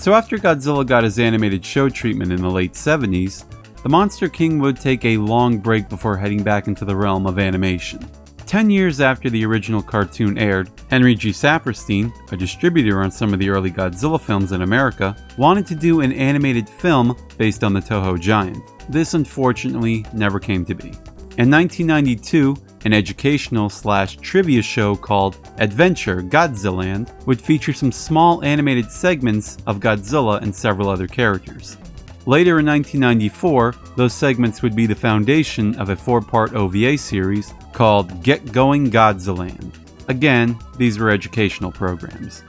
So after Godzilla got his animated show treatment in the late 70s, the Monster King would take a long break before heading back into the realm of animation. 10 years after the original cartoon aired, Henry G. Saperstein, a distributor on some of the early Godzilla films in America, wanted to do an animated film based on the Toho giant. This unfortunately never came to be. In 1992, an educational/trivia show called Adventure Godziland would feature some small animated segments of Godzilla and several other characters. Later in 1994, those segments would be the foundation of a 4-part OVA series called Get Going Godziland. Again, these were educational programs.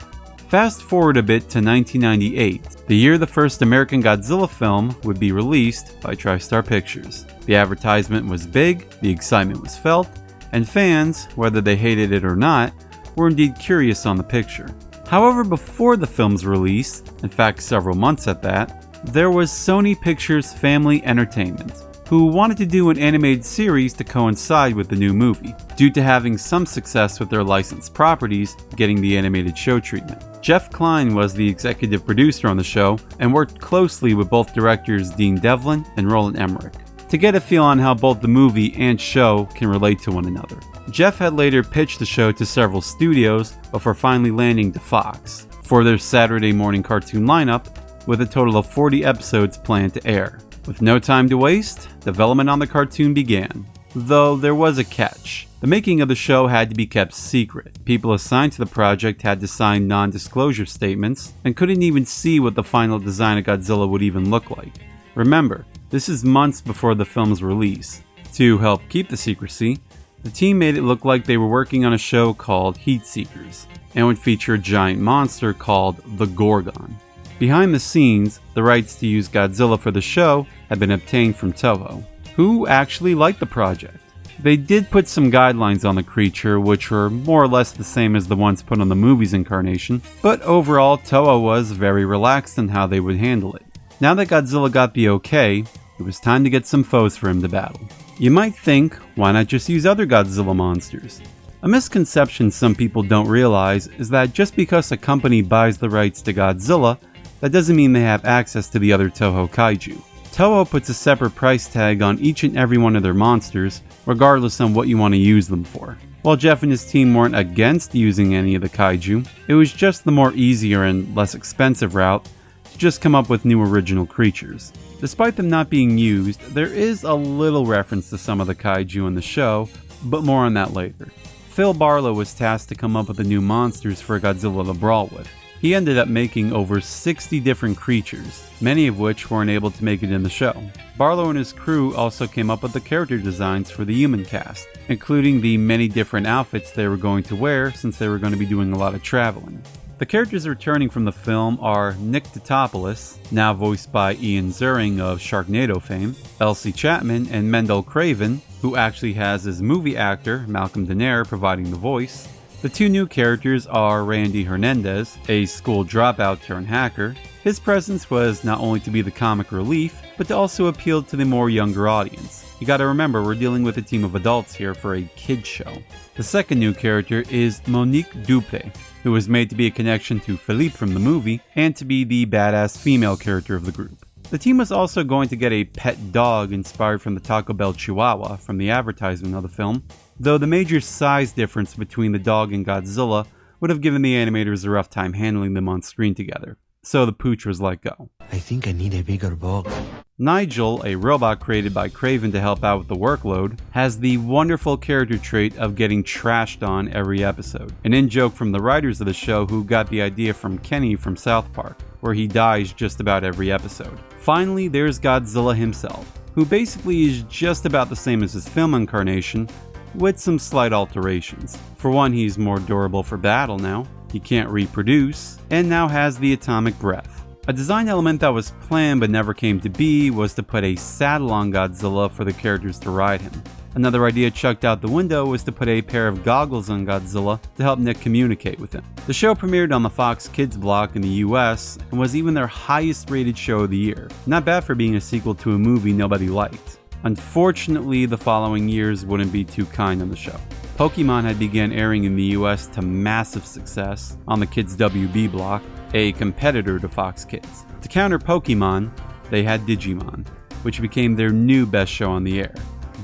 Fast forward a bit to 1998, the year the first American Godzilla film would be released by TriStar Pictures. The advertisement was big, the excitement was felt, and fans, whether they hated it or not, were indeed curious on the picture. However, before the film's release, in fact several months at that, there was Sony Pictures Family Entertainment, who wanted to do an animated series to coincide with the new movie, due to having some success with their licensed properties getting the animated show treatment. Jeff Kline was the executive producer on the show and worked closely with both directors Dean Devlin and Roland Emmerich to get a feel on how both the movie and show can relate to one another. Jeff had later pitched the show to several studios before finally landing to Fox for their Saturday morning cartoon lineup, with a total of 40 episodes planned to air. With no time to waste, development on the cartoon began. Though there was a catch. The making of the show had to be kept secret. People assigned to the project had to sign non-disclosure statements and couldn't even see what the final design of Godzilla would even look like. Remember, this is months before the film's release. To help keep the secrecy, the team made it look like they were working on a show called Heat Seekers and would feature a giant monster called the Gorgon. Behind the scenes, the rights to use Godzilla for the show had been obtained from Toho, who actually liked the project. They did put some guidelines on the creature, which were more or less the same as the ones put on the movie's incarnation, but overall Toho was very relaxed in how they would handle it. Now that Godzilla got the okay, it was time to get some foes for him to battle. You might think, why not just use other Godzilla monsters? A misconception some people don't realize is that just because a company buys the rights to Godzilla, that doesn't mean they have access to the other Toho kaiju. Toho puts a separate price tag on each and every one of their monsters, regardless on what you want to use them for. While Jeff and his team weren't against using any of the kaiju, it was just the more easier and less expensive route to just come up with new original creatures. Despite them not being used, there is a little reference to some of the kaiju in the show, but more on that later. Phil Barlow was tasked to come up with the new monsters for Godzilla to brawl with. He ended up making over 60 different creatures, many of which weren't able to make it in the show. Barlow and his crew also came up with the character designs for the human cast, including the many different outfits they were going to wear since they were going to be doing a lot of traveling. The characters returning from the film are Nick Totopoulos, now voiced by Ian Ziering of Sharknado fame, Elsie Chapman, and Mendel Craven, who actually has his movie actor Malcolm Danare providing the voice. The two new characters are Randy Hernandez, a school dropout turned hacker. His presence was not only to be the comic relief, but to also appeal to the more younger audience. You gotta remember, we're dealing with a team of adults here for a kids show. The second new character is Monique Dupré, who was made to be a connection to Philippe from the movie, and to be the badass female character of the group. The team was also going to get a pet dog inspired from the Taco Bell Chihuahua from the advertisement of the film, though the major size difference between the dog and Godzilla would have given the animators a rough time handling them on screen together, so the pooch was let go. I think I need a bigger box. Nigel, a robot created by Craven to help out with the workload, has the wonderful character trait of getting trashed on every episode, an in-joke from the writers of the show who got the idea from Kenny from South Park, where he dies just about every episode. Finally, there's Godzilla himself, who basically is just about the same as his film incarnation, with some slight alterations. For one, he's more durable for battle now, he can't reproduce, and now has the atomic breath. A design element that was planned but never came to be was to put a saddle on Godzilla for the characters to ride him. Another idea chucked out the window was to put a pair of goggles on Godzilla to help Nick communicate with him. The show premiered on the Fox Kids block in the US and was even their highest rated show of the year. Not bad for being a sequel to a movie nobody liked. Unfortunately, the following years wouldn't be too kind on the show. Pokemon had begun airing in the US to massive success on the Kids WB block, a competitor to Fox Kids. To counter Pokemon, they had Digimon, which became their new best show on the air.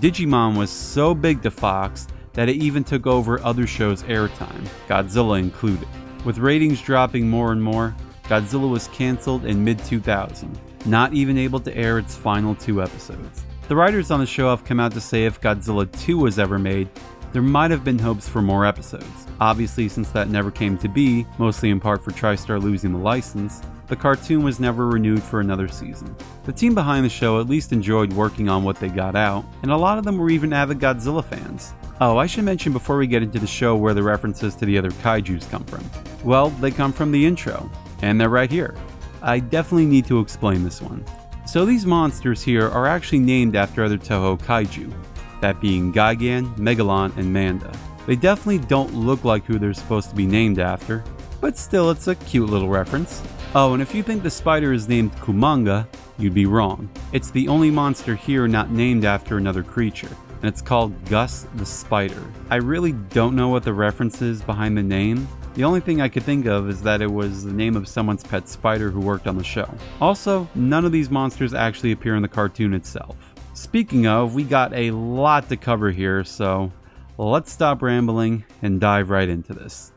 Digimon was so big to Fox that it even took over other shows' airtime, Godzilla included. With ratings dropping more and more, Godzilla was cancelled in mid-2000, not even able to air its final 2 episodes. The writers on the show have come out to say if Godzilla 2 was ever made, there might have been hopes for more episodes. Obviously, since that never came to be, mostly in part for TriStar losing the license, the cartoon was never renewed for another season. The team behind the show at least enjoyed working on what they got out, and a lot of them were even avid Godzilla fans. Oh, I should mention before we get into the show where the references to the other kaijus come from. Well, they come from the intro, and they're right here. I definitely need to explain this one. So these monsters here are actually named after other Toho kaiju, that being Gigan, Megalon, and Manda. They definitely don't look like who they're supposed to be named after, but still it's a cute little reference. Oh, and if you think the spider is named Kumanga, you'd be wrong. It's the only monster here not named after another creature, and it's called Gus the Spider. I really don't know what the reference is behind the name. The only thing I could think of is that it was the name of someone's pet spider who worked on the show. Also, none of these monsters actually appear in the cartoon itself. Speaking of, we got a lot to cover here, so let's stop rambling and dive right into this.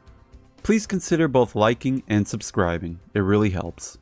Please consider both liking and subscribing, it really helps.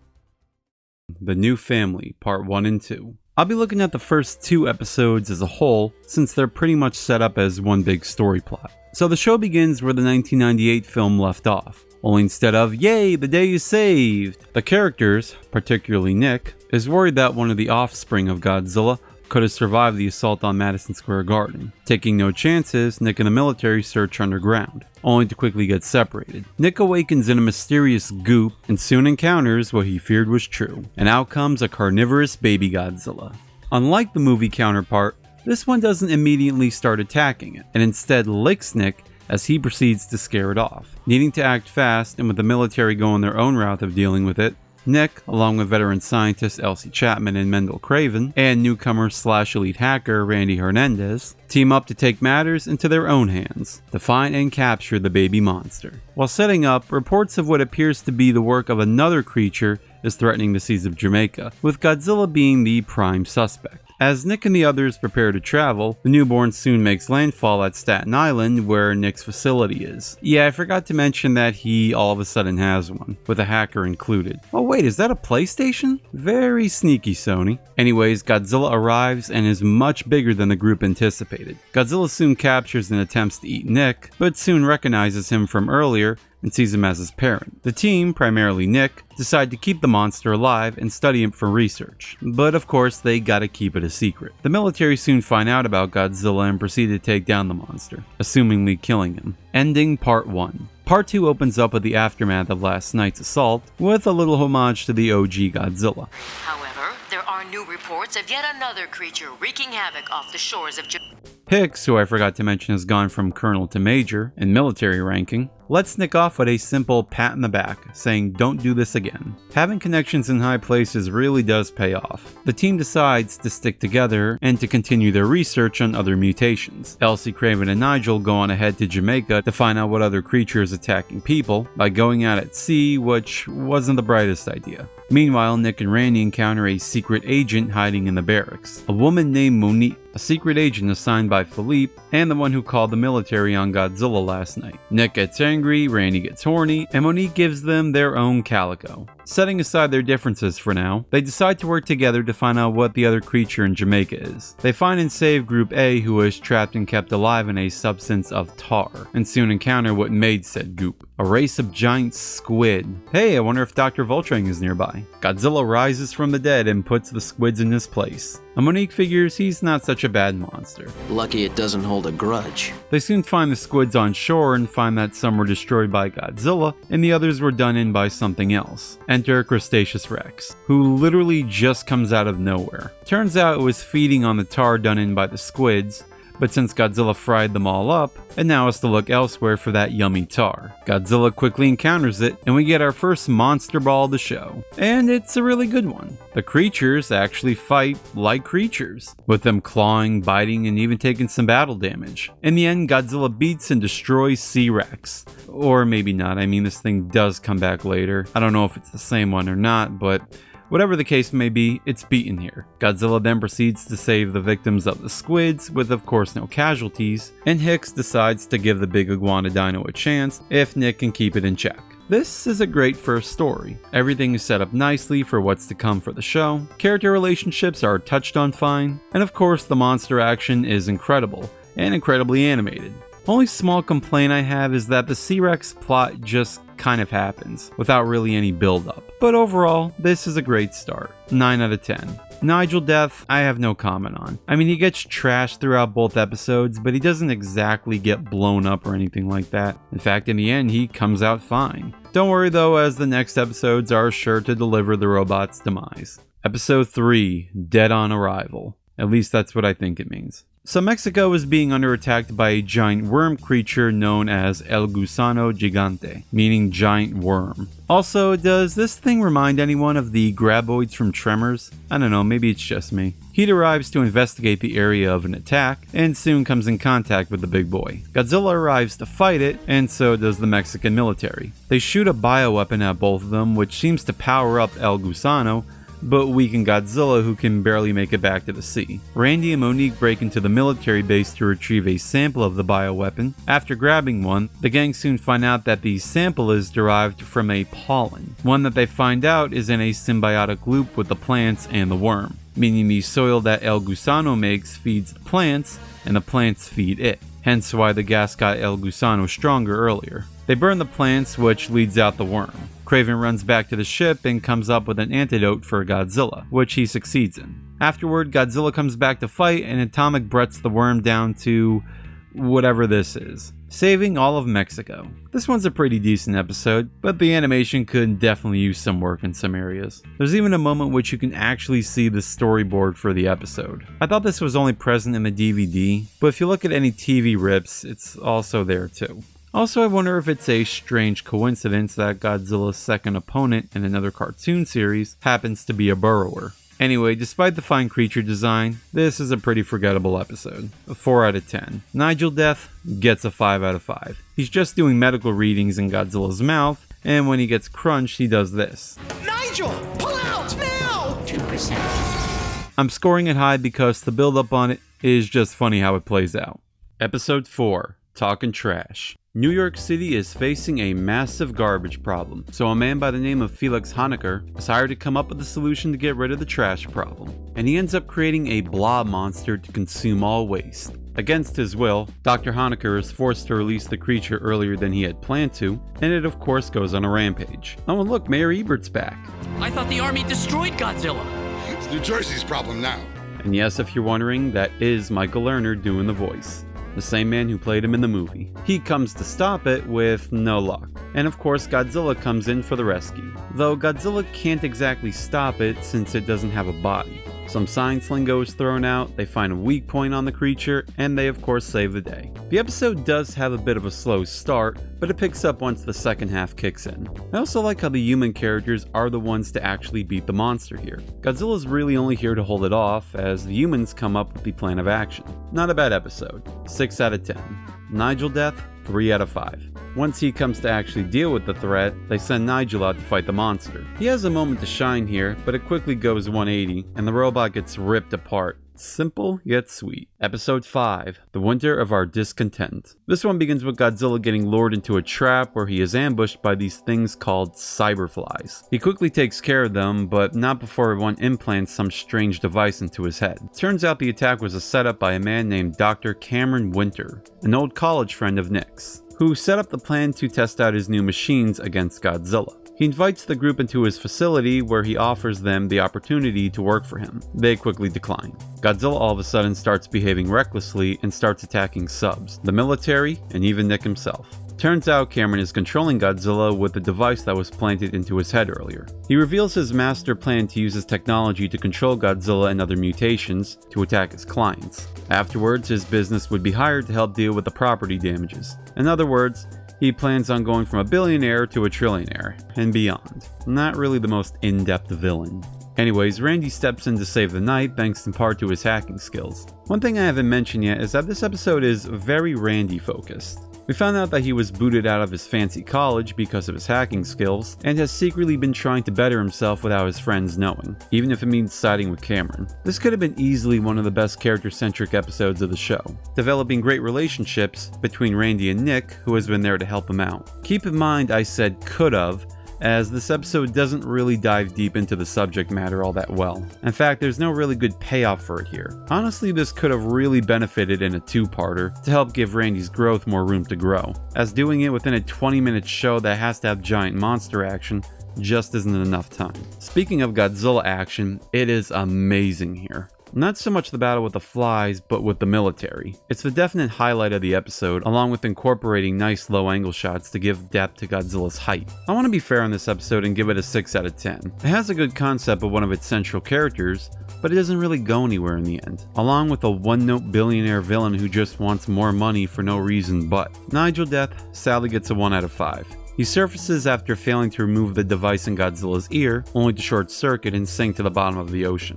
The New Family, Part 1 and 2. I'll be looking at the first 2 episodes as a whole, since they're pretty much set up as one big story plot. So the show begins where the 1998 film left off, only instead of, "Yay, the day is saved!" The characters, particularly Nick, is worried that one of the offspring of Godzilla could have survived the assault on Madison Square Garden. Taking no chances, Nick and the military search underground, only to quickly get separated. Nick awakens in a mysterious goop and soon encounters what he feared was true, and out comes a carnivorous baby Godzilla. Unlike the movie counterpart, this one doesn't immediately start attacking it, and instead licks Nick as he proceeds to scare it off. Needing to act fast, and with the military going their own route of dealing with it, Nick, along with veteran scientists Elsie Chapman and Mendel Craven, and newcomer/elite hacker Randy Hernandez, team up to take matters into their own hands, to find and capture the baby monster. While setting up, reports of what appears to be the work of another creature is threatening the seas of Jamaica, with Godzilla being the prime suspect. As Nick and the others prepare to travel, the newborn soon makes landfall at Staten Island, where Nick's facility is. Yeah, I forgot to mention that he all of a sudden has one, with a hacker included. Oh wait, is that a PlayStation? Very sneaky, Sony. Anyways, Godzilla arrives and is much bigger than the group anticipated. Godzilla soon captures and attempts to eat Nick, but soon recognizes him from earlier and sees him as his parent. The team, primarily Nick, decide to keep the monster alive and study him for research. But of course, they gotta keep it a secret. The military soon find out about Godzilla and proceed to take down the monster, assumingly killing him. Ending Part 1. Part 2 opens up with the aftermath of last night's assault, with a little homage to the OG Godzilla. However, there are new reports of yet another creature wreaking havoc off the shores of Japan. Hicks, who I forgot to mention has gone from colonel to major in military ranking, lets Nick off with a simple pat in the back, saying don't do this again. Having connections in high places really does pay off. The team decides to stick together and to continue their research on other mutations. Elsie, Craven, and Nigel go on ahead to Jamaica to find out what other creature is attacking people by going out at sea, which wasn't the brightest idea. Meanwhile, Nick and Randy encounter a secret agent hiding in the barracks, a woman named Monique, a secret agent assigned by Philippe and the one who called the military on Godzilla last night. Nick gets angry, Randy gets horny, and Monique gives them their own calico. Setting aside their differences for now, they decide to work together to find out what the other creature in Jamaica is. They find and save Group A, who is trapped and kept alive in a substance of tar, and soon encounter what made said goop, a race of giant squid. Hey, I wonder if Dr. Voltring is nearby. Godzilla rises from the dead and puts the squids in his place. And Monique figures he's not such a bad monster. Lucky it doesn't hold a grudge. They soon find the squids on shore and find that some were destroyed by Godzilla and the others were done in by something else. Enter Crustaceous Rex, who literally just comes out of nowhere. Turns out it was feeding on the tar done in by the squids, but since Godzilla fried them all up, it now has to look elsewhere for that yummy tar. Godzilla quickly encounters it, and we get our first monster ball of the show. And it's a really good one. The creatures actually fight like creatures, with them clawing, biting, and even taking some battle damage. In the end, Godzilla beats and destroys C-Rex. Or maybe not, I mean this thing does come back later. I don't know if it's the same one or not, but whatever the case may be, it's beaten here. Godzilla then proceeds to save the victims of the squids, with of course no casualties, and Hicks decides to give the big iguana dino a chance if Nick can keep it in check. This is a great first story. Everything is set up nicely for what's to come for the show, character relationships are touched on fine, and of course the monster action is incredible, and incredibly animated. Only small complaint I have is that the C-Rex plot just kind of happens, without really any build up. But overall, this is a great start. 9 out of 10. Nigel death, I have no comment on. I mean, he gets trashed throughout both episodes, but he doesn't exactly get blown up or anything like that. In fact, in the end, he comes out fine. Don't worry though, as the next episodes are sure to deliver the robot's demise. Episode 3, Dead on Arrival. At least that's what I think it means. So Mexico is being under attack by a giant worm creature known as El Gusano Gigante, meaning giant worm. Also, does this thing remind anyone of the graboids from Tremors? I don't know, maybe it's just me. He arrives to investigate the area of an attack, and soon comes in contact with the big boy. Godzilla arrives to fight it, and so does the Mexican military. They shoot a bioweapon at both of them, which seems to power up El Gusano, but weaken Godzilla, who can barely make it back to the sea. Randy and Monique break into the military base to retrieve a sample of the bioweapon. After grabbing one, the gang soon find out that the sample is derived from a pollen, one that they find out is in a symbiotic loop with the plants and the worm, meaning the soil that El Gusano makes feeds the plants, and the plants feed it. Hence why the gas got El Gusano stronger earlier. They burn the plants, which leads out the worm. Kraven runs back to the ship and comes up with an antidote for Godzilla, which he succeeds in. Afterward, Godzilla comes back to fight and atomic breaths the worm down to whatever this is, saving all of Mexico. This one's a pretty decent episode, but the animation could definitely use some work in some areas. There's even a moment which you can actually see the storyboard for the episode. I thought this was only present in the DVD, but if you look at any TV rips, it's also there too. Also, I wonder if it's a strange coincidence that Godzilla's second opponent in another cartoon series happens to be a burrower. Anyway, despite the fine creature design, this is a pretty forgettable episode. A 4 out of 10. Nigel death gets a 5 out of 5. He's just doing medical readings in Godzilla's mouth, and when he gets crunched, he does this. Nigel, pull out now! 2%. I'm scoring it high because the build up on it is just funny how it plays out. Episode 4, Talkin' Trash. New York City is facing a massive garbage problem, so a man by the name of Felix Honecker is hired to come up with a solution to get rid of the trash problem, and he ends up creating a blob monster to consume all waste. Against his will, Dr. Honecker is forced to release the creature earlier than he had planned to, and it of course goes on a rampage. Oh, and look, Mayor Ebert's back. I thought the army destroyed Godzilla. It's New Jersey's problem now. And yes, if you're wondering, that is Michael Lerner doing the voice. The same man who played him in the movie. He comes to stop it with no luck. And of course Godzilla comes in for the rescue. Though Godzilla can't exactly stop it since it doesn't have a body. Some science lingo is thrown out, they find a weak point on the creature, and they of course save the day. The episode does have a bit of a slow start, but it picks up once the second half kicks in. I also like how the human characters are the ones to actually beat the monster here. Godzilla's really only here to hold it off, as the humans come up with the plan of action. Not a bad episode. 6 out of 10. Nigel death, 3 out of 5. Once he comes to actually deal with the threat, they send Nigel out to fight the monster. He has a moment to shine here, but it quickly goes 180, and the robot gets ripped apart. Simple yet sweet. Episode 5, The Winter of Our Discontent. This one begins with Godzilla getting lured into a trap where he is ambushed by these things called cyberflies. He quickly takes care of them, but not before one implants some strange device into his head. Turns out the attack was a setup by a man named Dr. Cameron Winter, an old college friend of Nick's, who set up the plan to test out his new machines against Godzilla. He invites the group into his facility where he offers them the opportunity to work for him. They quickly decline. Godzilla all of a sudden starts behaving recklessly and starts attacking subs, the military, and even Nick himself. Turns out Cameron is controlling Godzilla with the device that was planted into his head earlier. He reveals his master plan to use his technology to control Godzilla and other mutations to attack his clients. Afterwards, his business would be hired to help deal with the property damages. In other words, he plans on going from a billionaire to a trillionaire, and beyond. Not really the most in-depth villain. Anyways, Randy steps in to save the night thanks in part to his hacking skills. One thing I haven't mentioned yet is that this episode is very Randy focused. We found out that he was booted out of his fancy college because of his hacking skills, and has secretly been trying to better himself without his friends knowing, even if it means siding with Cameron. This could have been easily one of the best character-centric episodes of the show, developing great relationships between Randy and Nick, who has been there to help him out. Keep in mind I said could've, as this episode doesn't really dive deep into the subject matter all that well. In fact, there's no really good payoff for it here. Honestly, this could have really benefited in a two-parter to help give Randy's growth more room to grow, as doing it within a 20-minute show that has to have giant monster action just isn't enough time. Speaking of Godzilla action, it is amazing here. Not so much the battle with the flies, but with the military. It's the definite highlight of the episode, along with incorporating nice low angle shots to give depth to Godzilla's height. I want to be fair on this episode and give it a 6 out of 10. It has a good concept of one of its central characters, but it doesn't really go anywhere in the end. Along with a one-note billionaire villain who just wants more money for no reason but. Nigel Death sadly gets a 1 out of 5. He surfaces after failing to remove the device in Godzilla's ear, only to short circuit and sink to the bottom of the ocean.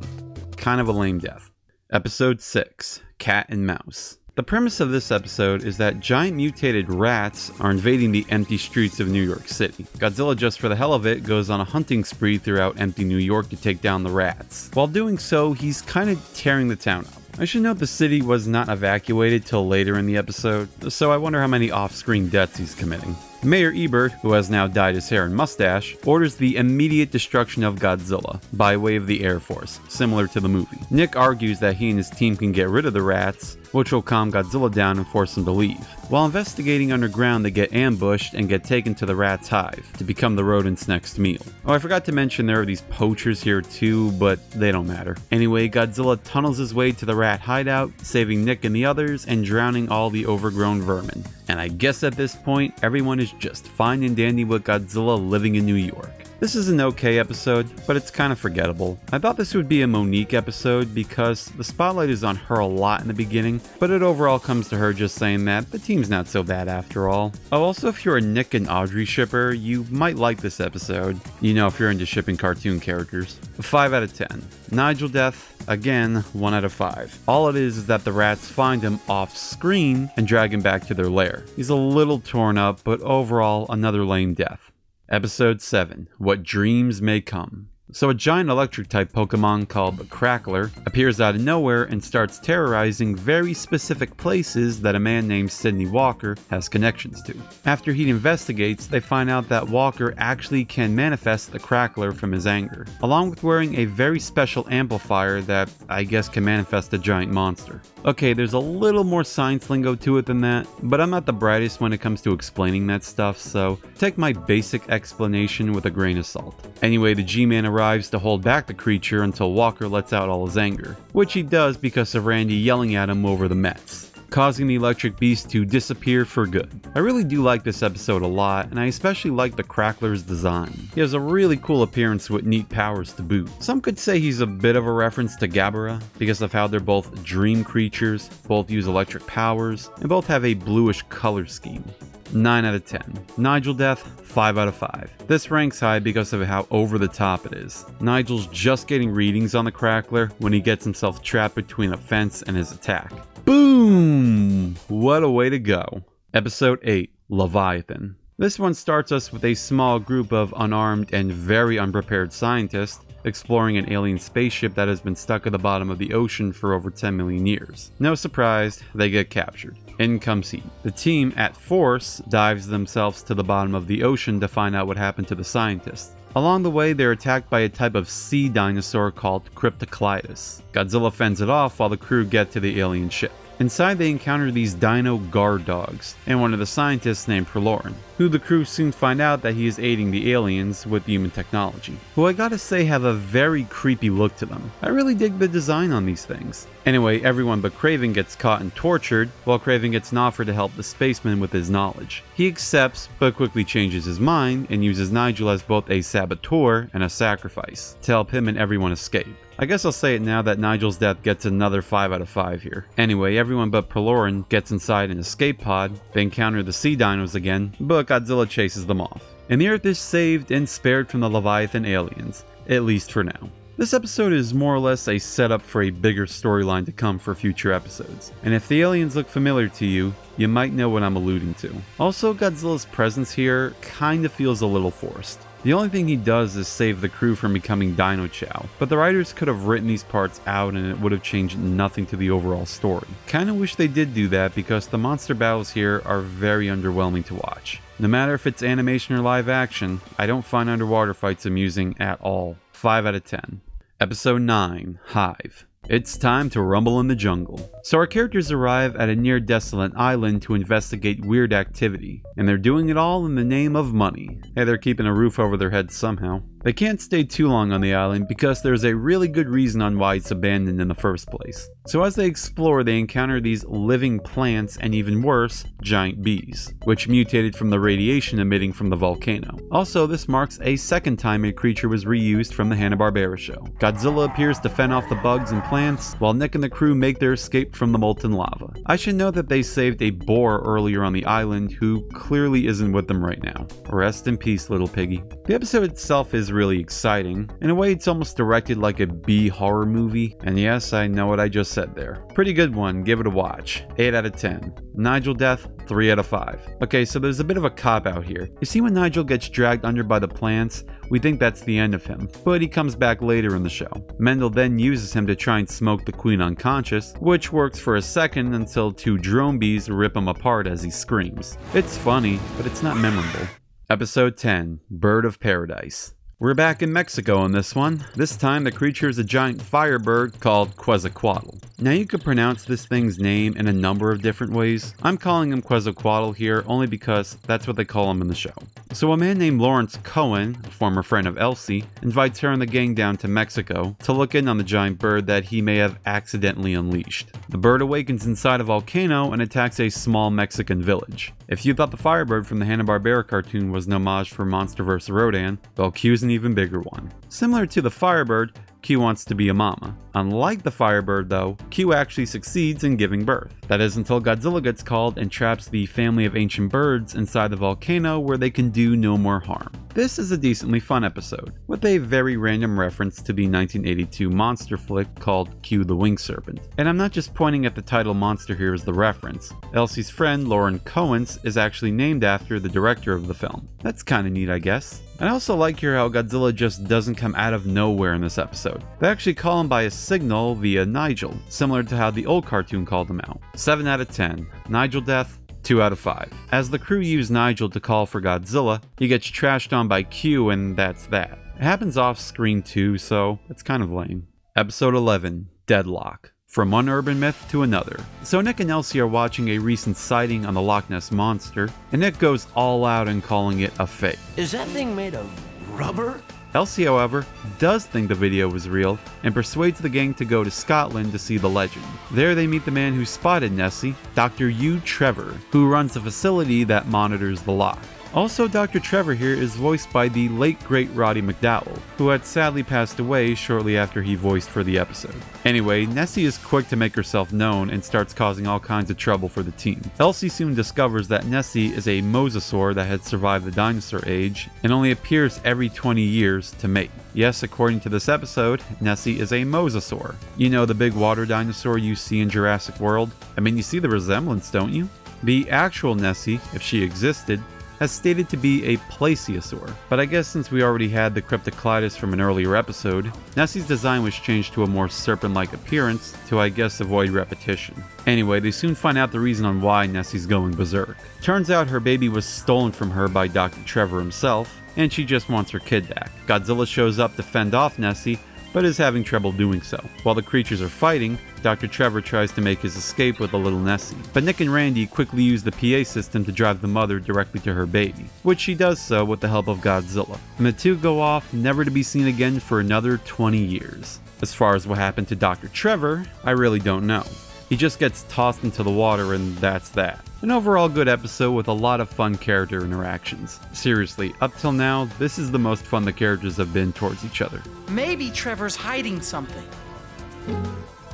Kind of a lame death. Episode 6, Cat and Mouse. The premise of this episode is that giant mutated rats are invading the empty streets of New York City. Godzilla, just for the hell of it, goes on a hunting spree throughout empty New York to take down the rats. While doing so, he's kind of tearing the town up. I should note the city was not evacuated till later in the episode, so I wonder how many off-screen deaths he's committing. Mayor Ebert, who has now dyed his hair and mustache, orders the immediate destruction of Godzilla by way of the Air Force, similar to the movie. Nick argues that he and his team can get rid of the rats, which will calm Godzilla down and force him to leave. While investigating underground, they get ambushed and get taken to the rat's hive to become the rodent's next meal. Oh, I forgot to mention there are these poachers here too, but they don't matter. Anyway, Godzilla tunnels his way to the rat hideout, saving Nick and the others and drowning all the overgrown vermin. And I guess at this point, everyone is just fine and dandy with Godzilla living in New York. This is an okay episode, but it's kind of forgettable. I thought this would be a Monique episode because the spotlight is on her a lot in the beginning, but it overall comes to her just saying that the team's not so bad after all. Oh, also, if you're a Nick and Audrey shipper, you might like this episode. You know, if you're into shipping cartoon characters. 5 out of 10. Nigel Death, again, 1 out of 5. All it is that the rats find him off screen and drag him back to their lair. He's a little torn up, but overall, another lame death. Episode 7, What Dreams May Come. So a giant electric type Pokemon called the Crackler appears out of nowhere and starts terrorizing very specific places that a man named Sidney Walker has connections to. After he investigates, they find out that Walker actually can manifest the Crackler from his anger, along with wearing a very special amplifier that I guess can manifest a giant monster. Okay, there's a little more science lingo to it than that, but I'm not the brightest when it comes to explaining that stuff, so take my basic explanation with a grain of salt. Anyway, the G-Man arrives to hold back the creature until Walker lets out all his anger, which he does because of Randy yelling at him over the Mets, causing the electric beast to disappear for good. I really do like this episode a lot, and I especially like the Crackler's design. He has a really cool appearance with neat powers to boot. Some could say he's a bit of a reference to Barbera because of how they're both dream creatures, both use electric powers, and both have a bluish color scheme. 9 out of 10. Nigel Death, 5 out of 5. This ranks high because of how over the top it is. Nigel's just getting readings on the Crackler when he gets himself trapped between a fence and his attack. Boom! What a way to go. Episode 8, Leviathan. This one starts us with a small group of unarmed and very unprepared scientists exploring an alien spaceship that has been stuck at the bottom of the ocean for over 10 million years. No surprise, they get captured. In comes heat. The team, at force, dives themselves to the bottom of the ocean to find out what happened to the scientists. Along the way, they're attacked by a type of sea dinosaur called Cryptocolytus. Godzilla fends it off while the crew get to the alien ship. Inside they encounter these dino guard dogs, and one of the scientists named Proloran, who the crew soon find out that he is aiding the aliens with human technology, who I gotta say have a very creepy look to them. I really dig the design on these things. Anyway, everyone but Kraven gets caught and tortured, while Kraven gets an offer to help the spaceman with his knowledge. He accepts, but quickly changes his mind and uses Nigel as both a saboteur and a sacrifice to help him and everyone escape. I guess I'll say it now that Nigel's death gets another 5 out of 5 here. Anyway, everyone but Proloran gets inside an escape pod. They encounter the sea dinos again, but Godzilla chases them off. And the Earth is saved and spared from the Leviathan aliens, at least for now. This episode is more or less a setup for a bigger storyline to come for future episodes. And if the aliens look familiar to you, you might know what I'm alluding to. Also, Godzilla's presence here kinda feels a little forced. The only thing he does is save the crew from becoming Dino Chow, but the writers could have written these parts out and it would have changed nothing to the overall story. Kinda wish they did do that because the monster battles here are very underwhelming to watch. No matter if it's animation or live action, I don't find underwater fights amusing at all. 5 out of 10. Episode 9, Hive. It's time to rumble in the jungle. So our characters arrive at a near desolate island to investigate weird activity, and they're doing it all in the name of money. Hey, they're keeping a roof over their heads somehow. They can't stay too long on the island because there's a really good reason on why it's abandoned in the first place. So as they explore, they encounter these living plants and even worse, giant bees, which mutated from the radiation emitting from the volcano. Also, this marks a second time a creature was reused from the Hanna-Barbera show. Godzilla appears to fend off the bugs and plants, while Nick and the crew make their escape from the molten lava. I should note that they saved a boar earlier on the island who clearly isn't with them right now. Rest in peace, little piggy. The episode itself is really exciting. In a way, it's almost directed like a B horror movie, and yes, I know what I just said there. Pretty good one, give it a watch. 8 out of 10. Nigel death, 3 out of 5. Okay, so there's a bit of a cop-out here. You see when Nigel gets dragged under by the plants, we think that's the end of him, but he comes back later in the show. Mendel then uses him to try and smoke the queen unconscious, which works for a second until 2 drone bees rip him apart as he screams. It's funny, but it's not memorable. Episode 10, Bird of Paradise. We're back in Mexico on this one. This time the creature is a giant firebird called Quetzalcoatl. Now you could pronounce this thing's name in a number of different ways. I'm calling him Quetzalcoatl here only because that's what they call him in the show. So a man named Lawrence Cohen, a former friend of Elsie, invites her and the gang down to Mexico to look in on the giant bird that he may have accidentally unleashed. The bird awakens inside a volcano and attacks a small Mexican village. If you thought the Firebird from the Hanna-Barbera cartoon was an homage for MonsterVerse Rodan, well, Q's an even bigger one. Similar to the Firebird, Q wants to be a mama. Unlike the Firebird though, Q actually succeeds in giving birth. That is until Godzilla gets called and traps the family of ancient birds inside the volcano where they can do no more harm. This is a decently fun episode, with a very random reference to the 1982 monster flick called Q the Winged Serpent. And I'm not just pointing at the title monster here as the reference. Elsie's friend Lauren Cohen's is actually named after the director of the film. That's kinda neat, I guess. I also like here how Godzilla just doesn't come out of nowhere in this episode. They actually call him by a signal via Nigel, similar to how the old cartoon called him out. 7 out of 10. Nigel death, 2 out of 5. As the crew use Nigel to call for Godzilla, he gets trashed on by Q and that's that. It happens off screen too, so it's kind of lame. Episode 11, Deadlock. From one urban myth to another. So Nick and Elsie are watching a recent sighting on the Loch Ness Monster, and Nick goes all out in calling it a fake. Is that thing made of rubber? Elsie, however, does think the video was real and persuades the gang to go to Scotland to see the legend. There they meet the man who spotted Nessie, Dr. Hugh Trevor, who runs a facility that monitors the loch. Also, Dr. Trevor here is voiced by the late great Roddy McDowall, who had sadly passed away shortly after he voiced for the episode. Anyway, Nessie is quick to make herself known and starts causing all kinds of trouble for the team. Elsie soon discovers that Nessie is a mosasaur that had survived the dinosaur age and only appears every 20 years to mate. Yes, according to this episode, Nessie is a mosasaur. You know, the big water dinosaur you see in Jurassic World? I mean, you see the resemblance, don't you? The actual Nessie, if she existed, has stated to be a plesiosaur, but I guess since we already had the Cryptoclydus from an earlier episode, Nessie's design was changed to a more serpent-like appearance to, I guess, avoid repetition. Anyway, they soon find out the reason on why Nessie's going berserk. Turns out her baby was stolen from her by Dr. Trevor himself, and she just wants her kid back. Godzilla shows up to fend off Nessie, but is having trouble doing so. While the creatures are fighting, Dr. Trevor tries to make his escape with the little Nessie, but Nick and Randy quickly use the PA system to drive the mother directly to her baby, which she does so with the help of Godzilla. And the two go off, never to be seen again for another 20 years. As far as what happened to Dr. Trevor, I really don't know. He just gets tossed into the water and that's that. An overall good episode with a lot of fun character interactions. Seriously, up till now, this is the most fun the characters have been towards each other. Maybe Trevor's hiding something.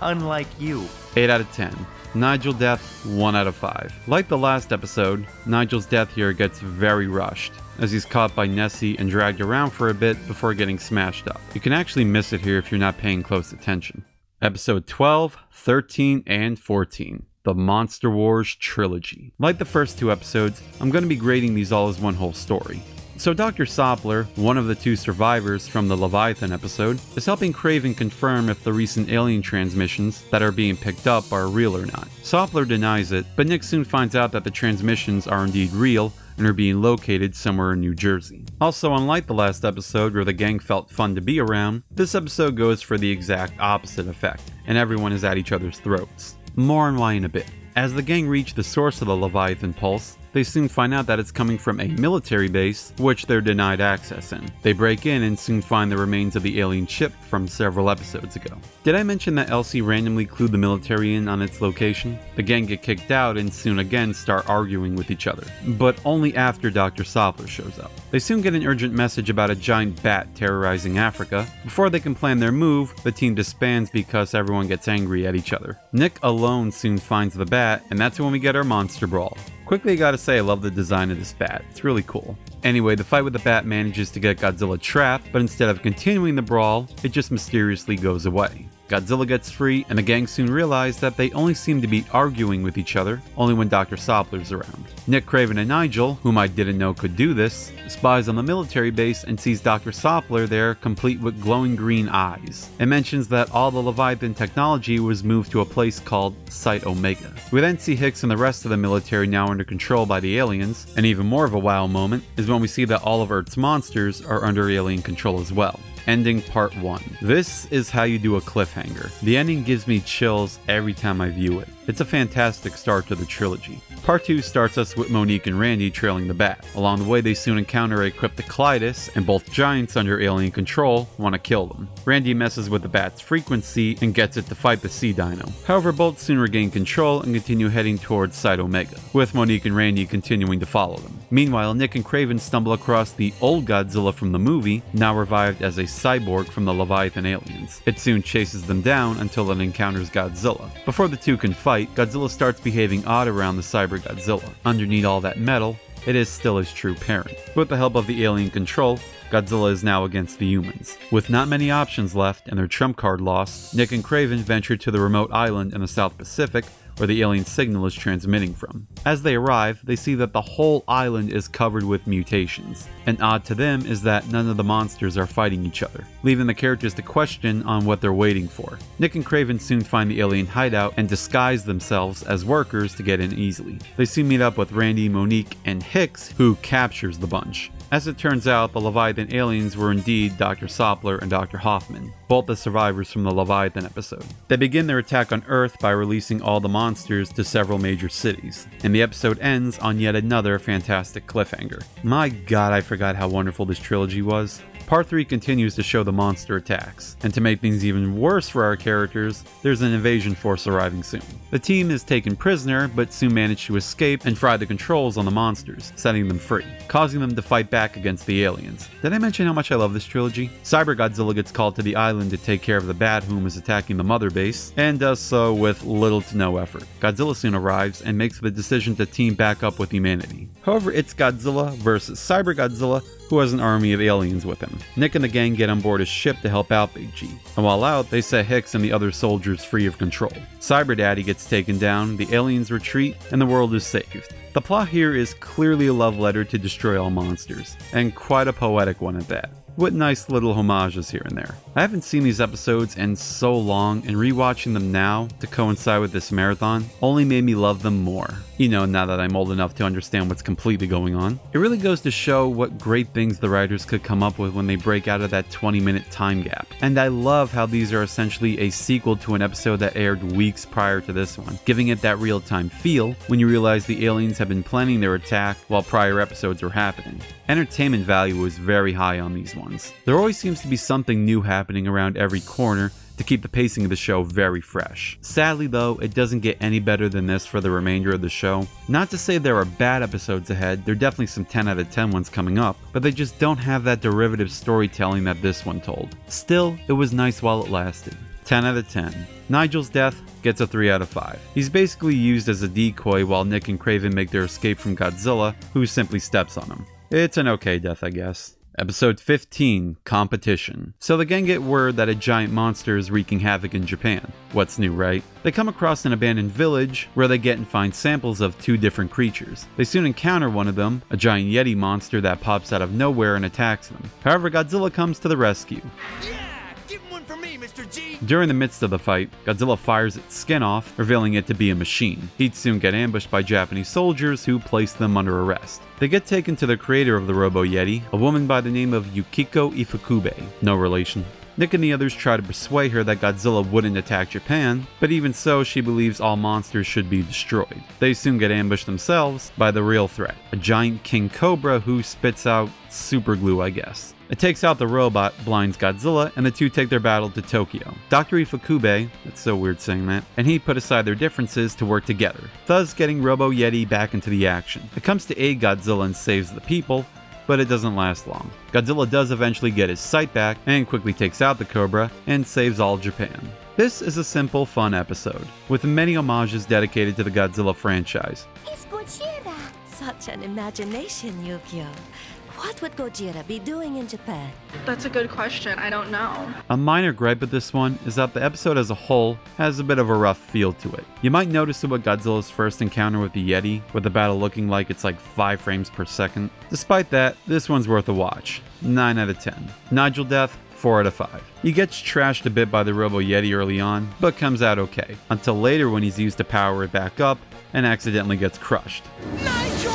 Unlike you. 8 out of 10. Nigel death, 1 out of 5. Like the last episode, Nigel's death here gets very rushed, as he's caught by Nessie and dragged around for a bit before getting smashed up. You can actually miss it here if you're not paying close attention. Episode 12, 13, and 14. The Monster Wars Trilogy. Like the first two episodes, I'm going to be grading these all as one whole story. So Dr. Soppler, one of the two survivors from the Leviathan episode, is helping Craven confirm if the recent alien transmissions that are being picked up are real or not. Soppler denies it, but Nick soon finds out that the transmissions are indeed real and are being located somewhere in New Jersey. Also, unlike the last episode where the gang felt fun to be around, this episode goes for the exact opposite effect, and everyone is at each other's throats. More on why in a bit. As the gang reach the source of the Leviathan pulse, they soon find out that it's coming from a military base, which they're denied access in. They break in and soon find the remains of the alien ship from several episodes ago. Did I mention that Elsie randomly clued the military in on its location? The gang get kicked out and soon again start arguing with each other, but only after Dr. Soppler shows up. They soon get an urgent message about a giant bat terrorizing Africa. Before they can plan their move, the team disbands because everyone gets angry at each other. Nick alone soon finds the bat, and that's when we get our monster brawl. Quickly, I gotta say I love the design of this bat, it's really cool. Anyway, the fight with the bat manages to get Godzilla trapped, but instead of continuing the brawl, it just mysteriously goes away. Godzilla gets free, and the gang soon realize that they only seem to be arguing with each other, only when Dr. Soppler's around. Nick, Craven, and Nigel, whom I didn't know could do this, spies on the military base and sees Dr. Soppler there, complete with glowing green eyes. It mentions that all the Leviathan technology was moved to a place called Site Omega. We then see Hicks and the rest of the military now under control by the aliens, and even more of a wow moment is when we see that all of Earth's monsters are under alien control as well. Ending part 1. This is how you do a cliffhanger. The ending gives me chills every time I view it. It's a fantastic start to the trilogy. Part 2 starts us with Monique and Randy trailing the bat. Along the way, they soon encounter a cryptoclydus, and both giants under alien control want to kill them. Randy messes with the bat's frequency and gets it to fight the sea dino. However, both soon regain control and continue heading towards Site Omega, with Monique and Randy continuing to follow them. Meanwhile, Nick and Craven stumble across the old Godzilla from the movie, now revived as a cyborg from the Leviathan aliens. It soon chases them down until it encounters Godzilla. Before the two can fight, Godzilla starts behaving odd around the cyber Godzilla. Underneath all that metal, it is still his true parent. With the help of the alien control, Godzilla is now against the humans. With not many options left and their trump card lost, Nick and Craven venture to the remote island in the South Pacific where the alien signal is transmitting from. As they arrive, they see that the whole island is covered with mutations, and odd to them is that none of the monsters are fighting each other, leaving the characters to question on what they're waiting for. Nick and Craven soon find the alien hideout and disguise themselves as workers to get in easily. They soon meet up with Randy, Monique, and Hicks, who captures the bunch. As it turns out, the Leviathan aliens were indeed Dr. Soppler and Dr. Hoffman, both the survivors from the Leviathan episode. They begin their attack on Earth by releasing all the monsters to several major cities, and the episode ends on yet another fantastic cliffhanger. My god, I forgot how wonderful this trilogy was. Part 3 continues to show the monster attacks, and to make things even worse for our characters, there's an invasion force arriving soon. The team is taken prisoner, but soon manage to escape and fry the controls on the monsters, setting them free, causing them to fight back against the aliens. Did I mention how much I love this trilogy? Cyber Godzilla gets called to the island to take care of the bat whom is attacking the mother base, and does so with little to no effort. Godzilla soon arrives and makes the decision to team back up with humanity. However, it's Godzilla versus Cyber Godzilla, who has an army of aliens with him. Nick and the gang get on board a ship to help out Big G, and while out, they set Hicks and the other soldiers free of control. Cyber Daddy gets taken down, the aliens retreat, and the world is saved. The plot here is clearly a love letter to destroy all monsters, and quite a poetic one at that. with nice little homages here and there. I haven't seen these episodes in so long, and rewatching them now to coincide with this marathon only made me love them more. You know, now that I'm old enough to understand what's completely going on. It really goes to show what great things the writers could come up with when they break out of that 20-minute time gap. And I love how these are essentially a sequel to an episode that aired weeks prior to this one, giving it that real-time feel when you realize the aliens have been planning their attack while prior episodes were happening. Entertainment value was very high on these ones. There always seems to be something new happening around every corner to keep the pacing of the show very fresh. Sadly though, it doesn't get any better than this for the remainder of the show. Not to say there are bad episodes ahead, there are definitely some 10 out of 10 ones coming up, but they just don't have that derivative storytelling that this one told. Still, it was nice while it lasted. 10 out of 10. Nigel's death gets a 3 out of 5. He's basically used as a decoy while Nick and Kraven make their escape from Godzilla, who simply steps on him. It's an okay death, I guess. Episode 15, Competition. So the gang get word that a giant monster is wreaking havoc in Japan. What's new, right? They come across an abandoned village where they get and find samples of 2 different creatures. They soon encounter one of them, a giant Yeti monster that pops out of nowhere and attacks them. However, Godzilla comes to the rescue. During the midst of the fight, Godzilla fires its skin off, revealing it to be a machine. He'd soon get ambushed by Japanese soldiers who place them under arrest. They get taken to the creator of the Robo Yeti, a woman by the name of Yukiko Ifukube, no relation. Nick and the others try to persuade her that Godzilla wouldn't attack Japan, but even so, she believes all monsters should be destroyed. They soon get ambushed themselves by the real threat, a giant king cobra who spits out super glue, I guess. It takes out the robot, blinds Godzilla, and the two take their battle to Tokyo. Dr. Ifukube, that's so weird saying that, and he put aside their differences to work together, thus getting Robo Yeti back into the action. It comes to aid Godzilla and saves the people, but it doesn't last long. Godzilla does eventually get his sight back and quickly takes out the Cobra and saves all Japan. This is a simple, fun episode, with many homages dedicated to the Godzilla franchise. It's Godzilla! Such an imagination, Yukio. What would Godzilla be doing in Japan? That's a good question. I don't know. A minor gripe with this one is that the episode as a whole has a bit of a rough feel to it. You might notice it with Godzilla's first encounter with the Yeti, with the battle looking like it's like 5 frames per second. Despite that, this one's worth a watch. 9 out of 10. Nigel death, 4 out of 5. He gets trashed a bit by the Robo Yeti early on, but comes out okay, until later when he's used to power it back up and accidentally gets crushed. Nigel!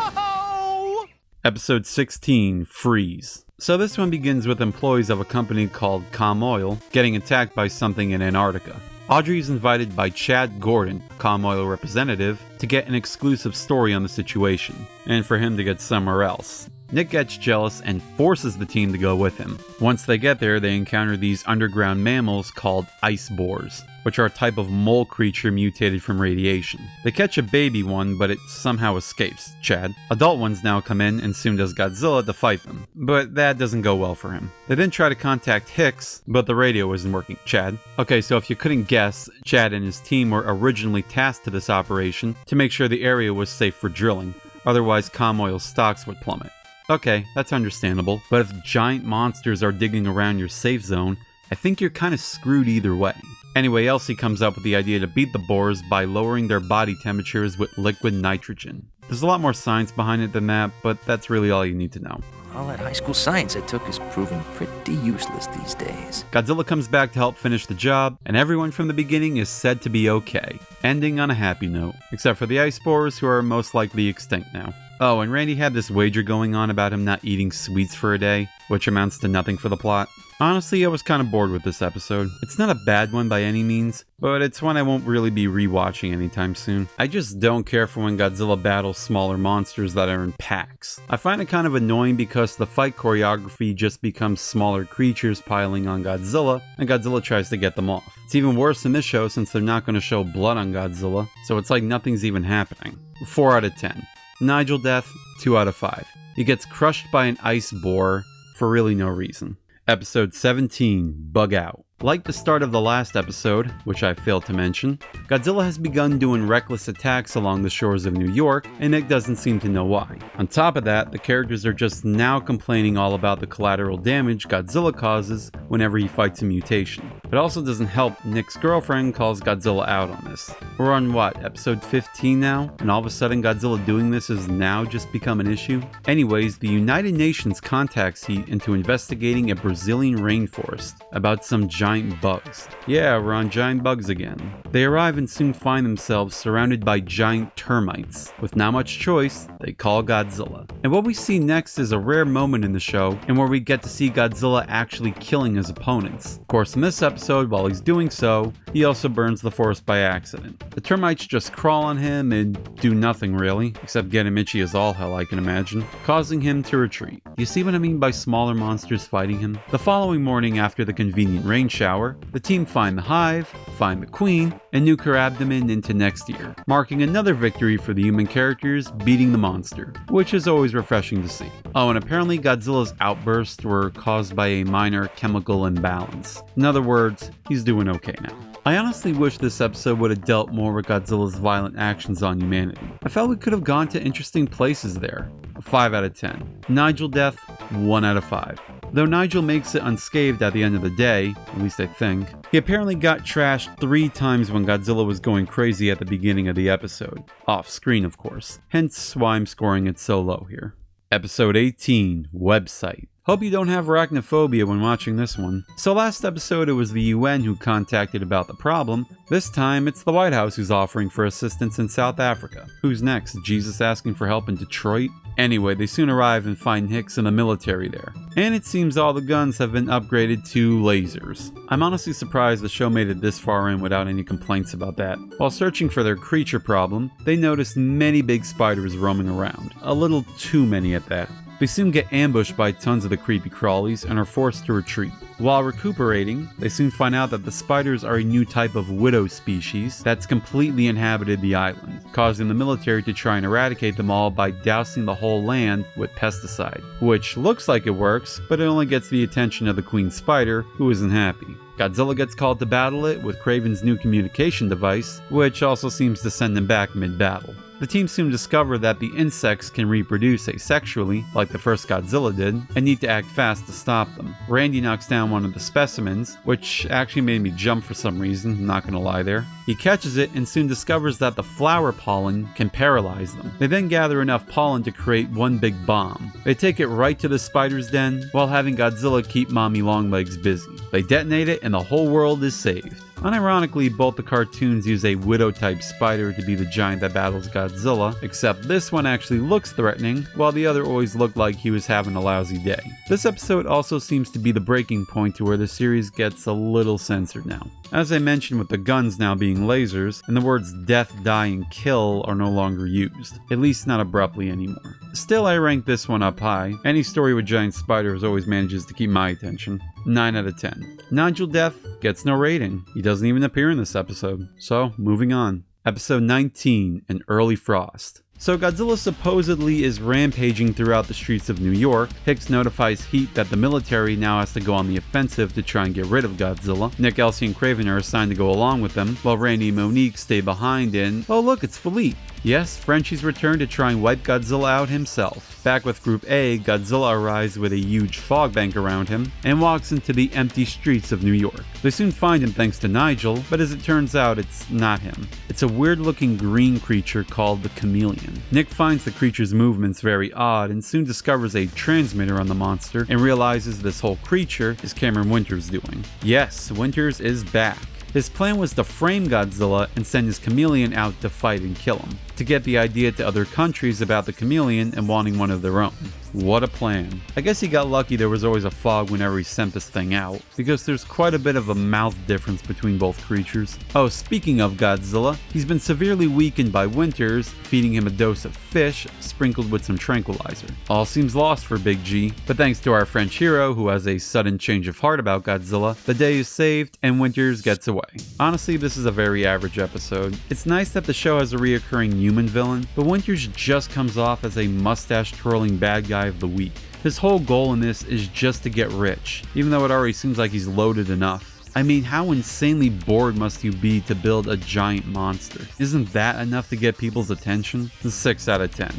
No! Episode 16, Freeze. So this one begins with employees of a company called Com Oil getting attacked by something in Antarctica. Audrey is invited by Chad Gordon, Com Oil representative, to get an exclusive story on the situation, and for him to get somewhere else. Nick gets jealous and forces the team to go with him. Once they get there, they encounter these underground mammals called ice boars, which are a type of mole creature mutated from radiation. They catch a baby one, but it somehow escapes Chad. Adult ones now come in, and soon does Godzilla to fight them, but that doesn't go well for him. They then try to contact Hicks, but the radio isn't working. Chad. Okay, so if you couldn't guess, Chad and his team were originally tasked to this operation to make sure the area was safe for drilling, otherwise Com Oil's stocks would plummet. Okay, that's understandable, but if giant monsters are digging around your safe zone, I think you're kinda screwed either way. Anyway, Elsie comes up with the idea to beat the boars by lowering their body temperatures with liquid nitrogen. There's a lot more science behind it than that, but that's really all you need to know. All that high school science I took is proving pretty useless these days. Godzilla comes back to help finish the job, and everyone from the beginning is said to be okay, ending on a happy note, except for the ice boars who are most likely extinct now. Oh, and Randy had this wager going on about him not eating sweets for a day, which amounts to nothing for the plot. Honestly, I was kind of bored with this episode. It's not a bad one by any means, but it's one I won't really be rewatching anytime soon. I just don't care for when Godzilla battles smaller monsters that are in packs. I find it kind of annoying because the fight choreography just becomes smaller creatures piling on Godzilla, and Godzilla tries to get them off. It's even worse in this show since they're not going to show blood on Godzilla, so it's like nothing's even happening. 4 out of 10. Nigel death, 2 out of 5. He gets crushed by an ice boar for really no reason. Episode 17, Bug Out. Like the start of the last episode, which I failed to mention, Godzilla has begun doing reckless attacks along the shores of New York, and Nick doesn't seem to know why. On top of that, the characters are just now complaining all about the collateral damage Godzilla causes whenever he fights a mutation. It also doesn't help Nick's girlfriend calls Godzilla out on this. We're on what, episode 15 now? And all of a sudden Godzilla doing this has now just become an issue? Anyways, the United Nations contacts Heat into investigating a Brazilian rainforest about some giant bugs. Yeah, we're on giant bugs again. They arrive and soon find themselves surrounded by giant termites. With not much choice, they call Godzilla. And what we see next is a rare moment in the show, and where we get to see Godzilla actually killing his opponents. Of course, in this episode, while he's doing so, he also burns the forest by accident. The termites just crawl on him and do nothing really, except get him itchy as all hell I can imagine, causing him to retreat. You see what I mean by smaller monsters fighting him? The following morning after the convenient rain shower, the team find the Hive, find the Queen, and nuke her abdomen into next year, marking another victory for the human characters beating the monster, which is always refreshing to see. Oh, and apparently Godzilla's outbursts were caused by a minor chemical imbalance. In other words, he's doing okay now. I honestly wish this episode would have dealt more with Godzilla's violent actions on humanity. I felt we could have gone to interesting places there. A 5 out of 10. Nigel death, 1 out of 5. Though Nigel makes it unscathed at the end of the day, at least I think, he apparently got trashed 3 times when Godzilla was going crazy at the beginning of the episode. Off screen, of course. Hence why I'm scoring it so low here. Episode 18, Website. Hope you don't have arachnophobia when watching this one. So last episode it was the UN who contacted about the problem. This time it's the White House who's offering for assistance in South Africa. Who's next? Jesus asking for help in Detroit? Anyway, they soon arrive and find Hicks and the military there. And it seems all the guns have been upgraded to lasers. I'm honestly surprised the show made it this far in without any complaints about that. While searching for their creature problem, they notice many big spiders roaming around. A little too many at that. They soon get ambushed by tons of the creepy crawlies and are forced to retreat. While recuperating, they soon find out that the spiders are a new type of widow species that's completely inhabited the island, causing the military to try and eradicate them all by dousing the whole land with pesticide. Which looks like it works, but it only gets the attention of the queen spider, who isn't happy. Godzilla gets called to battle it with Kraven's new communication device, which also seems to send him back mid-battle. The team soon discover that the insects can reproduce asexually, like the first Godzilla did, and need to act fast to stop them. Randy knocks down one of the specimens, which actually made me jump for some reason, I'm not gonna lie there. He catches it and soon discovers that the flower pollen can paralyze them. They then gather enough pollen to create one big bomb. They take it right to the spider's den, while having Godzilla keep Mommy Longlegs busy. They detonate it and the whole world is saved. Unironically, both the cartoons use a widow-type spider to be the giant that battles Godzilla, except this one actually looks threatening, while the other always looked like he was having a lousy day. This episode also seems to be the breaking point to where the series gets a little censored now. As I mentioned, with the guns now being lasers, and the words death, die, and kill are no longer used, at least not abruptly anymore. Still, I rank this one up high. Any story with giant spiders always manages to keep my attention. 9 out of 10. Nigel death gets no rating. He doesn't even appear in this episode. So, moving on. Episode 19, An Early Frost. So Godzilla supposedly is rampaging throughout the streets of New York. Hicks notifies Heat that the military now has to go on the offensive to try and get rid of Godzilla. Nick, Elsie, and Kraven are assigned to go along with them, while Randy and Monique stay behind and, oh look, it's Philippe. Yes, Frenchie's returned to try and wipe Godzilla out himself. Back with Group A, Godzilla arrives with a huge fog bank around him and walks into the empty streets of New York. They soon find him thanks to Nigel, but as it turns out, it's not him. It's a weird-looking green creature called the Chameleon. Nick finds the creature's movements very odd and soon discovers a transmitter on the monster and realizes this whole creature is Cameron Winters doing. Yes, Winters is back. His plan was to frame Godzilla and send his chameleon out to fight and kill him, to get the idea to other countries about the chameleon and wanting one of their own. What a plan. I guess he got lucky there was always a fog whenever he sent this thing out, because there's quite a bit of a mouth difference between both creatures. Oh, speaking of Godzilla, he's been severely weakened by Winters, feeding him a dose of fish sprinkled with some tranquilizer. All seems lost for Big G, but thanks to our French hero who has a sudden change of heart about Godzilla, the day is saved and Winters gets away. Honestly, this is a very average episode. It's nice that the show has a reoccurring human villain, but Winters just comes off as a mustache-twirling bad guy of the week. His whole goal in this is just to get rich, even though it already seems like he's loaded enough. I mean, how insanely bored must you be to build a giant monster? Isn't that enough to get people's attention? 6 out of 10.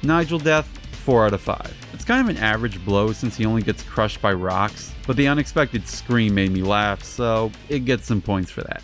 Nigel death, 4 out of 5. It's kind of an average blow since he only gets crushed by rocks, but the unexpected scream made me laugh, so it gets some points for that.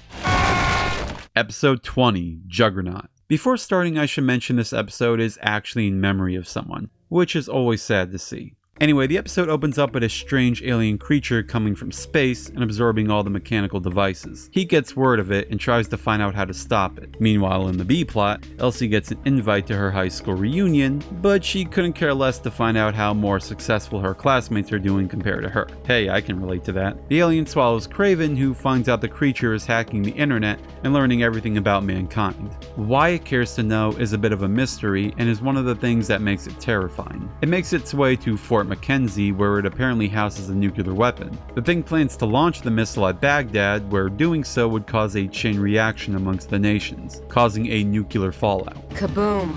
Episode 20, Juggernaut. Before starting, I should mention this episode is actually in memory of someone, which is always sad to see. Anyway, the episode opens up with a strange alien creature coming from space and absorbing all the mechanical devices. He gets word of it and tries to find out how to stop it. Meanwhile, in the B-plot, Elsie gets an invite to her high school reunion, but she couldn't care less to find out how more successful her classmates are doing compared to her. Hey, I can relate to that. The alien swallows Craven, who finds out the creature is hacking the internet and learning everything about mankind. Why it cares to know is a bit of a mystery and is one of the things that makes it terrifying. It makes its way to Fort Mackenzie, where it apparently houses a nuclear weapon. The thing plans to launch the missile at Baghdad, where doing so would cause a chain reaction amongst the nations, causing a nuclear fallout. Kaboom!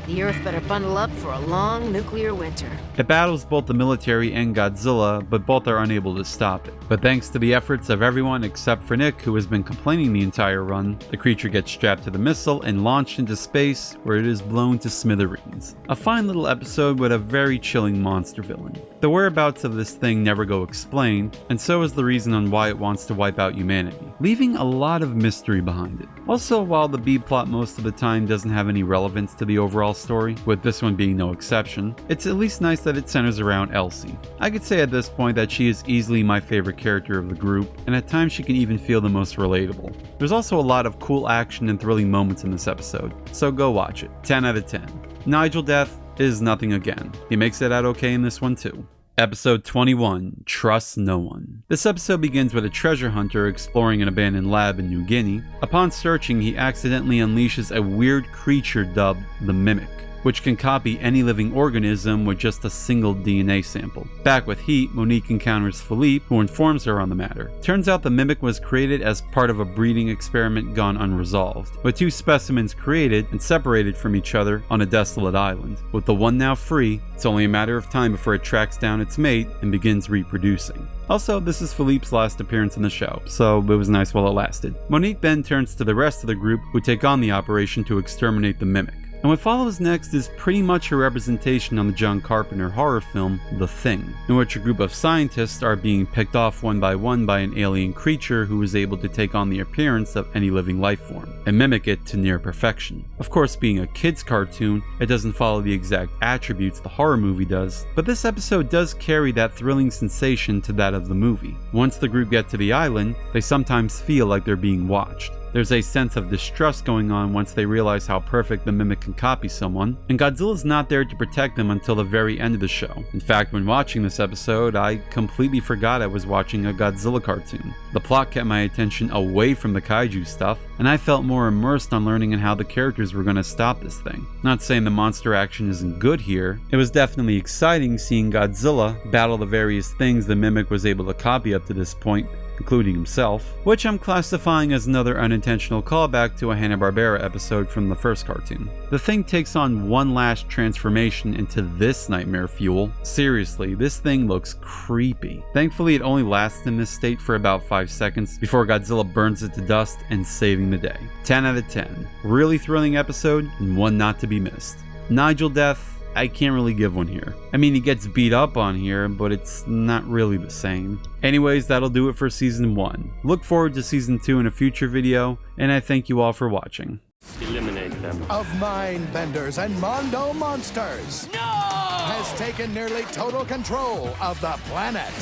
The Earth better bundle up for a long nuclear winter. It battles both the military and Godzilla, but both are unable to stop it. But thanks to the efforts of everyone except for Nick, who has been complaining the entire run, the creature gets strapped to the missile and launched into space, where it is blown to smithereens. A fine little episode with a very chilling monster villain. The whereabouts of this thing never go explained, and so is the reason on why it wants to wipe out humanity, leaving a lot of mystery behind it. Also, while the B-plot most of the time doesn't have any relevance to the overall story, with this one being no exception, it's at least nice that it centers around Elsie. I could say at this point that she is easily my favorite character of the group, and at times she can even feel the most relatable. There's also a lot of cool action and thrilling moments in this episode, so go watch it. 10 out of 10. Nigel death is nothing again. He makes it out okay in this one too. Episode 21, Trust No One. This episode begins with a treasure hunter exploring an abandoned lab in New Guinea. Upon searching, he accidentally unleashes a weird creature dubbed the Mimic, which can copy any living organism with just a single DNA sample. Back with Heat, Monique encounters Philippe, who informs her on the matter. Turns out the Mimic was created as part of a breeding experiment gone unresolved, with 2 specimens created and separated from each other on a desolate island. With the one now free, it's only a matter of time before it tracks down its mate and begins reproducing. Also, this is Philippe's last appearance in the show, so it was nice while it lasted. Monique then turns to the rest of the group, who take on the operation to exterminate the Mimic. And what follows next is pretty much a representation on the John Carpenter horror film The Thing, in which a group of scientists are being picked off one by an alien creature who is able to take on the appearance of any living life form and mimic it to near perfection. Of course, being a kid's cartoon, it doesn't follow the exact attributes the horror movie does, but this episode does carry that thrilling sensation to that of the movie. Once the group get to the island, they sometimes feel like they're being watched. There's a sense of distrust going on once they realize how perfect the Mimic can copy someone, and Godzilla's not there to protect them until the very end of the show. In fact, when watching this episode, I completely forgot I was watching a Godzilla cartoon. The plot kept my attention away from the kaiju stuff, and I felt more immersed on learning how the characters were going to stop this thing. Not saying the monster action isn't good here, it was definitely exciting seeing Godzilla battle the various things the Mimic was able to copy up to this point, including himself, which I'm classifying as another unintentional callback to a Hanna-Barbera episode from the first cartoon. The thing takes on one last transformation into this nightmare fuel. Seriously, this thing looks creepy. Thankfully, it only lasts in this state for about 5 seconds before Godzilla burns it to dust and saving the day. 10 out of 10. Really thrilling episode and one not to be missed. Nigel death, I can't really give one here. I mean, he gets beat up on here, but it's not really the same. Anyways, that'll do it for Season 1. Look forward to Season 2 in a future video, and I thank you all for watching. Eliminate them. Of mind benders and Mondo monsters. No! Has taken nearly total control of the planet.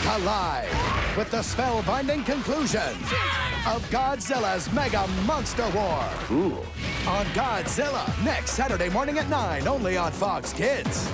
Collide with the spellbinding conclusions of Godzilla's Mega Monster War. Ooh. On Godzilla, next Saturday morning at 9, only on Fox Kids.